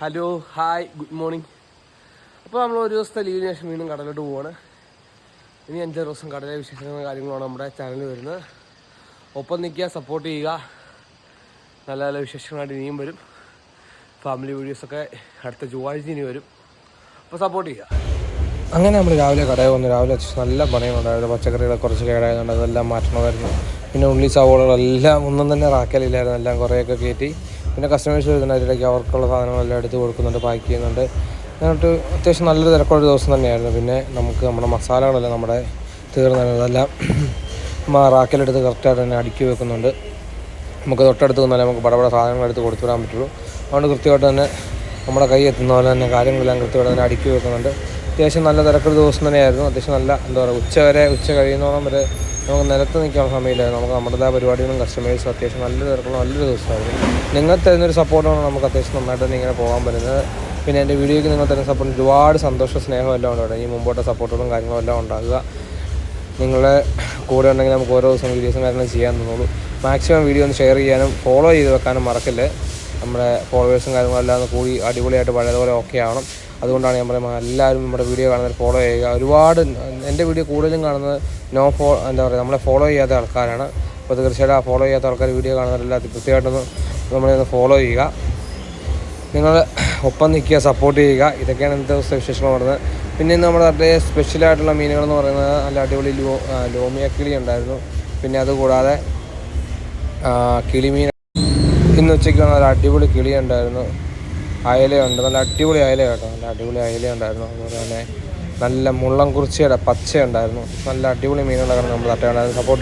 Hello hi good morning. അപ്പോൾ നമ്മൾ ഒരു ദിവസത്തെ ലീവിന് ശേഷം വീണ്ടും കടലിലോട്ട് പോവാണ്. ഇനി 5 ദിവസം കടലിലെ വിശേഷങ്ങളും കാര്യങ്ങളാണ് നമ്മുടെ ചാനലിൽ വരുന്നത്. ഒപ്പം നിൽക്കുക, സപ്പോർട്ട് ചെയ്യുക. നല്ല നല്ല വിശേഷങ്ങളായിട്ട് ഇനിയും വരും. ഫാമിലി വീഡിയോസൊക്കെ അടുത്ത ചൊവ്വാഴ്ച ഇനി വരും. അപ്പോൾ സപ്പോർട്ട് ചെയ്യുക. അങ്ങനെ നമ്മൾ രാവിലെ കടയിൽ വന്നു. രാവിലെ നല്ല പണിയുണ്ടായിരുന്നു. പച്ചക്കറികളെ കുറച്ച് കേടായതുകൊണ്ട് അതെല്ലാം മാറ്റണമായിരുന്നു. പിന്നെ ഉള്ളി സവോളകളെല്ലാം ഒന്നും തന്നെ റാക്കലില്ലായിരുന്നു. എല്ലാം കുറേയൊക്കെ കയറ്റി. പിന്നെ കസ്റ്റമേഴ്സ് വരുന്നുണ്ട്, അതിലേക്ക് അവർക്കുള്ള സാധനങ്ങളെല്ലാം എടുത്ത് കൊടുക്കുന്നുണ്ട്, പാക്ക് ചെയ്യുന്നുണ്ട്. എന്നിട്ട് അത്യാവശ്യം നല്ലൊരു തിരക്കുള്ള ദിവസം തന്നെയായിരുന്നു. പിന്നെ നമ്മുടെ മസാലകളെല്ലാം നമ്മുടെ തീർന്നായിരുന്നു. അതെല്ലാം റാക്കലെടുത്ത് കറക്റ്റായിട്ട് തന്നെ അടുക്കി വെക്കുന്നുണ്ട്. നമുക്ക് തൊട്ടടുത്ത് നിന്നാലേ നമുക്ക് പടപട സാധനങ്ങൾ എടുത്ത് കൊടുത്തു വിടാൻ പറ്റുള്ളൂ. അതുകൊണ്ട് കൃത്യമായിട്ട് തന്നെ നമ്മുടെ കൈ എത്തുന്ന പോലെ തന്നെ കാര്യങ്ങളെല്ലാം കൃത്യമായിട്ട് തന്നെ അടുക്കി വെക്കുന്നുണ്ട്. അത്യാവശ്യം നല്ല തിരക്കുള്ള ദിവസം തന്നെയായിരുന്നു. അത്യാവശ്യം നല്ല ഉച്ച കഴിയുന്നോളം വരെ നമുക്ക് നിലത്ത് നിൽക്കാൻ സമയമില്ലായിരുന്നു. നമുക്ക് നമ്മുടേതായ പരിപാടികളും കസ്റ്റമേഴ്സും അത്യാവശ്യം നല്ലൊരു ദിവസമായിരുന്നു. നിങ്ങൾ തരുന്നൊരു സപ്പോർട്ടാണ് നമുക്ക് അത്യാവശ്യം നന്നായിട്ട് തന്നെ ഇങ്ങനെ പോകാൻ പറ്റുന്നത്. പിന്നെ എൻ്റെ വീഡിയോയ്ക്ക് നിങ്ങൾ തരുന്ന സപ്പോർട്ട് ഒരുപാട് സന്തോഷ സ്നേഹം എല്ലാം ഉണ്ട്. ഈ മുമ്പോട്ട് സപ്പോർട്ടുകളും കാര്യങ്ങളും എല്ലാം ഉണ്ടാകുക. നിങ്ങളുടെ കൂടെ ഉണ്ടെങ്കിൽ നമുക്ക് ഓരോ ദിവസം വീഡിയോസും കാര്യങ്ങളും ചെയ്യാൻ തോന്നുള്ളൂ. മാക്സിമം വീഡിയോ ഒന്ന് ഷെയർ ചെയ്യാനും ഫോളോ ചെയ്ത് വെക്കാനും മറക്കില്ല. നമ്മുടെ ഫോളോവേഴ്സും കാര്യങ്ങളെല്ലാം ഒന്ന് കൂടി അടിപൊളിയായിട്ട് പഴയതുപോലെ ഓക്കെ ആവണം. അതുകൊണ്ടാണ് ഞാൻ പറയുന്നത്, എല്ലാവരും നമ്മുടെ വീഡിയോ കാണുന്നവർ ഫോളോ ചെയ്യുക. ഒരുപാട് എൻ്റെ വീഡിയോ കൂടുതലും കാണുന്നത് നമ്മളെ ഫോളോ ചെയ്യാത്ത ആൾക്കാരാണ്. അപ്പോൾ തീർച്ചയായിട്ടും ആ ഫോളോ ചെയ്യാത്ത ആൾക്കാർ വീഡിയോ കാണുന്നവരെല്ലാം കൃത്യമായിട്ടൊന്ന് നമ്മളെ ഒന്ന് ഫോളോ ചെയ്യുക. നിങ്ങൾ ഒപ്പം നിൽക്കുക, സപ്പോർട്ട് ചെയ്യുക. ഇതൊക്കെയാണ് ഇന്നത്തെ ദിവസത്തെ വിശേഷങ്ങൾ പറയുന്നത്. പിന്നെ നമ്മുടെ നാട്ടിലെ സ്പെഷ്യലായിട്ടുള്ള മീനുകളെന്ന് പറയുന്നത് നല്ല അടിപൊളി ലോമിയ കിളി ഉണ്ടായിരുന്നു. പിന്നെ അതുകൂടാതെ കിളിമീൻ ഇന്ന് ഉച്ചയ്ക്ക് നല്ല അടിപൊളി കിളി ഉണ്ടായിരുന്നു. അയലയുണ്ട്, നല്ല അടിപൊളി അയല കേട്ടോ, നല്ല അടിപൊളി അയല ഉണ്ടായിരുന്നു. അതുപോലെ തന്നെ നല്ല മുള്ളൻകുറിച്ചിയുടെ പച്ച ഉണ്ടായിരുന്നു. നല്ല അടിപൊളി മീനുകളൊക്കെ നമ്മൾ തട്ടുണ്ടായിരുന്നു. സപ്പോർട്ട്